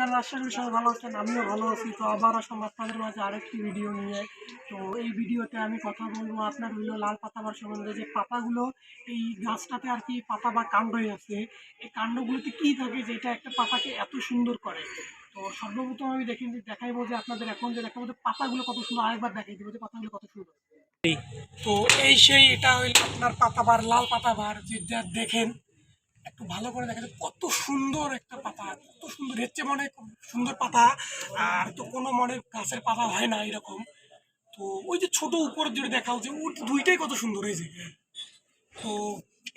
Everyone, আশা করি সবাই ভালো আছেন। আমিও ভালো আছি। তো আবার আসলাম আপনাদের মাঝে আরেকটি ভিডিও নিয়ে। তো এই ভিডিওতে আমি কথা বলবো আপনার হইলো লাল পাতাবার সম্বন্ধে। যে পাতাগুলো এই গাছটাতে আর কি পাতা বা কাণ্ডই আছে, এই কাণ্ডগুলোতে কী থাকে যেটা একটা পাতাকে এত সুন্দর করে। তো সর্বপ্রথম আমি দেখাইবো যে আপনাদের এখন যে দেখাবো যে পাতাগুলো কত সুন্দর, আরেকবার দেখাই দেবো যে পাতাগুলো কত সুন্দর। তো এই সেই এটা হইলো আপনার পাতাবার, লাল পাতাবার, যেটা দেখেন একটু ভালো করে দেখা যায় কত সুন্দর একটা পাতা, কত সুন্দর হচ্ছে, মনে সুন্দর পাতা। আর তো কোনো মনে গাছের পাতা হয় না এরকম। তো ওই যে ছোট উপরের যেটা দেখা হচ্ছে ওই দুইটাই কত সুন্দর হয়েছে। তো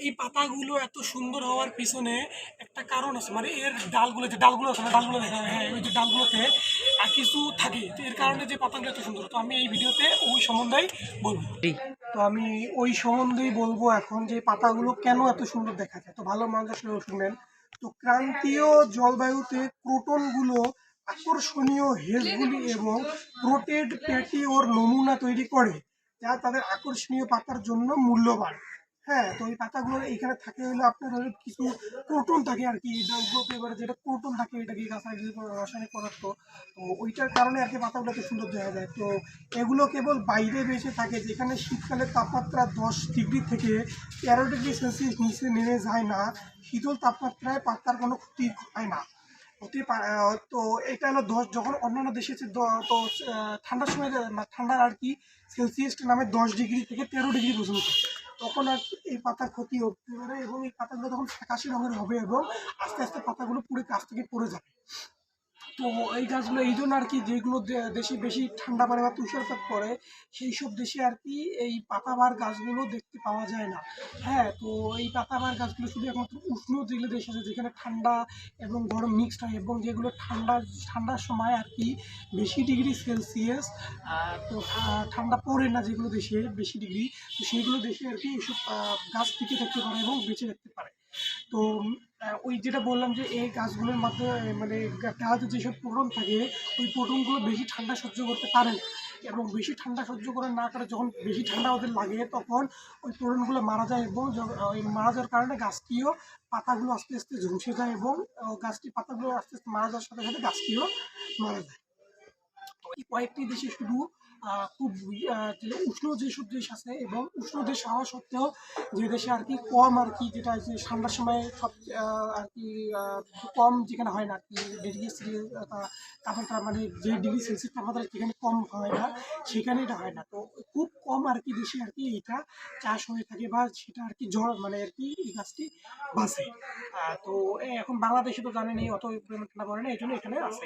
এই পাতাগুলো এত সুন্দর হওয়ার পিছনে একটা কারণ আছে, মানে এর ডালগুলো আছে না, ডালগুলো দেখা যায়, হ্যাঁ ওই যে ডালগুলোতে আর কিছু থাকে। তো এর কারণে যে পাতাগুলো এত সুন্দর। তো আমি এই ভিডিওতে ওই সম্বন্ধেই বলবো। তো আমি ওই সম্বন্ধেই বলবো এখন, যে পাতাগুলো কেন এত সুন্দর দেখা যায়। তো ভালো মানুষ শুনবেন। তো ক্রান্তীয় জলবায়ুতে ক্রোটনগুলো আকর্ষণীয় হেজগুলি এবং প্রোটেড প্যাটি ওর নমুনা তৈরি করে, যা তাদের আকর্ষণীয় পাতার জন্য মূল্যবান। হ্যাঁ, তো এই পাতাগুলো এখানে থাকে হলে আপনার হলে কিছু প্রোটন থাকে আর কি, এবারে যেটা প্রোটন থাকে এটাকে রাসায়নিক পদার্থ। তো ওইটার কারণে আর কি পাতাগুলো এত সুন্দর দেখা যায়। তো এগুলো কেবল বাইরে বেঁচে থাকে যেখানে শীতকালে তাপমাত্রা 10 ডিগ্রি থেকে 13 ডিগ্রি সেলসিয়াস নিচে নেমে যায় না। শীতল তাপমাত্রায় পাতার কোনো ক্ষতি হয় না, হতে পারে। তো এটা হলো যখন অন্যান্য দেশে তো ঠান্ডার সময় ঠান্ডার আর কি সেলসিয়াসটা নামে 10 ডিগ্রি থেকে 13 ডিগ্রি পর্যন্ত, তখন আর কি এই পাতার ক্ষতি হতে পারে এবং এই পাতাগুলো তখন ফ্যাকাশে রঙের হবে এবং আস্তে আস্তে পাতাগুলো পুরো গাছ থেকে পড়ে যাবে। তো এই গাছগুলো এই জন্য আর কি, যেগুলো দেশে বেশি ঠান্ডা পড়ে বা তুষারপাত পড়ে সেই সব দেশে আর কি এই পাতাবাহার গাছগুলো দেখতে পাওয়া যায় না। হ্যাঁ, তো এই পাতাবাহার গাছগুলো শুধু একমাত্র উষ্ণ যেগুলো দেশ আছে যেখানে ঠান্ডা এবং গরম মিক্সড হয়, এবং যেগুলো ঠান্ডার সময় আর কি বেশি ডিগ্রি সেলসিয়াস, তো ঠান্ডা পড়ে না যেগুলো দেশে বেশি ডিগ্রি, তো সেইগুলো দেশে আর কি এইসব গাছ টিকে থাকতে পারে এবং বেঁচে থাকতে পারে। তো ওই যেটা বললাম যে এই গাছগুলোর মাধ্যমে মানে গাছে যেসব প্রোটন থাকে ওই প্রোটনগুলো বেশি ঠান্ডা সহ্য করতে পারে না, এবং বেশি ঠান্ডা সহ্য করে না করে যখন বেশি ঠান্ডা ওদের লাগে তখন ওই প্রোটনগুলো মারা যায়, এবং ওই মারা যাওয়ার কারণে গাছটিও পাতাগুলো আস্তে আস্তে ঝলসে যায়, এবং গাছটি পাতাগুলো আস্তে আস্তে মারা যাওয়ার সাথে সাথে গাছটিও মারা যায়। তো এই কয়েকটি দেশে শুধু খুব যে উষ্ণ যেসব দেশ আছে, এবং উষ্ণ দেশ হওয়া সত্ত্বেও যে দেশে আর কি কম আর কি, যেটা যে ঠান্ডার সময় সব আর কি কম যেখানে হয় না আর কি, ডিগ্রি তাপমাত্রা মানে যে ডিগ্রি সেলসিয়াস তাপমাত্রা যেখানে কম হয় না সেখানে এটা হয় না। তো খুব কম আর কি দেশে আর কি এটা চাষ হয়ে থাকে, বা সেটা আর কি মানে আর কি এই গাছটি বাঁচে। তো এখন বাংলাদেশে তো জানেন এই অত পরিমাণ ঠান্ডা পড়ে না, এই জন্য এখানে আছে।